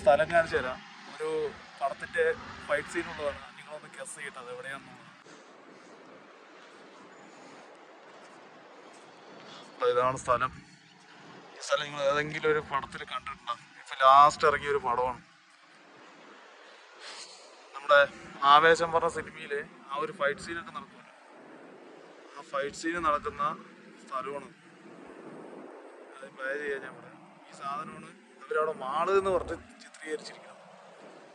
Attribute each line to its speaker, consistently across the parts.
Speaker 1: സ്ഥലം കാണിച്ചു തരാം. ഒരു പടത്തിന്റെ ഫൈറ്റ് സീൻ ഉള്ളതാണ്. നിങ്ങളൊന്ന് ഗസ് ചെയ്യട്ടെ അത് എവിടെയാണെന്നുള്ളത്. ഇതാണ് സ്ഥലം. ഈ സ്ഥലം നിങ്ങൾ ഏതെങ്കിലും ഒരു പടത്തിൽ കണ്ടിട്ടുണ്ടാകും. ഇപ്പൊ ലാസ്റ്റ് ഇറങ്ങിയ ഒരു പടമാണ്. നമ്മുടെ ആവേശം പറഞ്ഞ സിനിമയില് ആ ഒരു ഫൈറ്റ് സീനൊക്കെ നടക്കുമല്ലോ, ആ ഫൈറ്റ് സീന് നടക്കുന്ന സ്ഥലമാണ്. അത് പ്ലേ ചെയ്യാൻ ഞാൻ പറയാം. ഈ സാധനമാണ് അവരവിടെ മാള് എന്ന് പറഞ്ഞ് ചിത്രീകരിച്ചിരിക്കുന്നത്.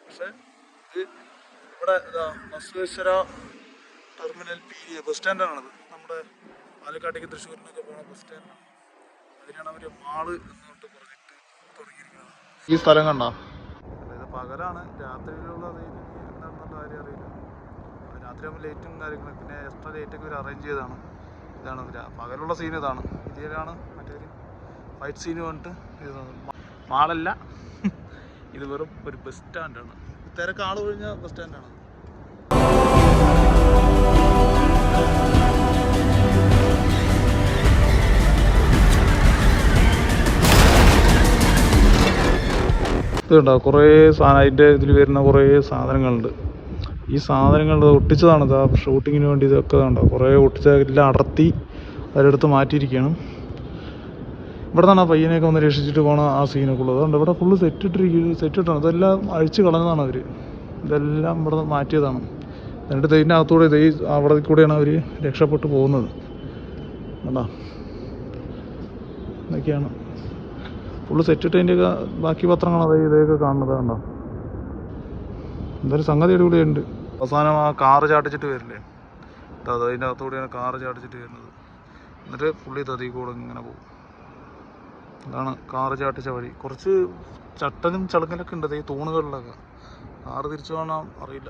Speaker 1: പക്ഷെ ഇത് ഇവിടെ ബസവേശ്വര ടെർമിനൽ ബസ് സ്റ്റാൻഡാണത്. നമ്മുടെ പാലക്കാട്ടേക്ക് തൃശ്ശൂരിനൊക്കെ പോകുന്ന ബസ് സ്റ്റാൻഡാണ്. അതിനാണ് അവർ മാള് എന്നിട്ട് പറഞ്ഞിട്ട് തുടങ്ങിയിരിക്കുന്നത്. ഈ സ്ഥലം കണ്ടോ? ഇത് പകലാണ്. രാത്രിയിലുള്ള എന്താണെന്നുള്ള കാര്യം അറിയില്ല. രാത്രിയാകുമ്പോൾ ലൈറ്റും കാര്യങ്ങളും പിന്നെ എക്സ്ട്രാ ലൈറ്റൊക്കെ ഒരു അറേഞ്ച് ചെയ്തതാണ്. ഇതാണ് പകലുള്ള സീൻ. ഇതാണ് ഇതിലാണ് മറ്റൊരു ഫൈറ്റ് സീന് പറഞ്ഞിട്ട് ഇത് മാളല്ല, ഇത് വെറും ഒരു ബസ് സ്റ്റാൻഡാണ്. തിരക്ക് ആൾ ഒഴിഞ്ഞ ബസ് സ്റ്റാൻഡാണ്. ഇതുണ്ടോ കുറേ അതിൻ്റെ ഇതിൽ വരുന്ന കുറേ സാധനങ്ങളുണ്ട്. ഈ സാധനങ്ങൾ ഒട്ടിച്ചതാണ്. ഇതാ ഷൂട്ടിങ്ങിന് വേണ്ടി ഇതൊക്കെ ഉണ്ടോ കുറേ ഒട്ടിച്ചെല്ലാം അടർത്തി അതിലെടുത്ത് മാറ്റിയിരിക്കുകയാണ്. ഇവിടെ നിന്നാണ് പയ്യനെയൊക്കെ ഒന്ന് രക്ഷിച്ചിട്ട് പോകണം ആ സീനൊക്കെ ഉള്ളത്. അതുകൊണ്ട് ഇവിടെ ഫുള്ള് സെറ്റിട്ടാണ്. ഇതെല്ലാം അഴിച്ച് കളഞ്ഞതാണ് അവർ. ഇതെല്ലാം ഇവിടെ മാറ്റിയതാണ്. എന്നിട്ട് ഇതിനകത്തൂടെ അവിടെ കൂടെയാണ് അവർ രക്ഷപ്പെട്ടു പോകുന്നത്. കണ്ടോ ഇതൊക്കെയാണ് ഫുള്ള് സെറ്റിട്ടതിൻ്റെയൊക്കെ ബാക്കി പത്രങ്ങളാണ് ഇതൊക്കെ കാണുന്നത്. കണ്ടോ എന്തായാലും സംഗതി അടിപൊളിയുണ്ട്. അവസാനം ആ കാറ് ചാട്ടിച്ചിട്ട് വരില്ലേ, അതിൻ്റെ അകത്തൂടെയാണ് കാറ് ചാട്ടിച്ചിട്ട് വരുന്നത്. എന്നിട്ട് പുള്ളി തതി കൂടെ ഇങ്ങനെ പോകും. അതാണ് കാറ് ചാട്ടിച്ച വഴി. കുറച്ച് ചട്ടനും ചളുങ്ങലൊക്കെ ഉണ്ട് ഈ തൂണുകളിലൊക്കെ. കാറ് തിരിച്ചു പോകണം അറിയില്ല.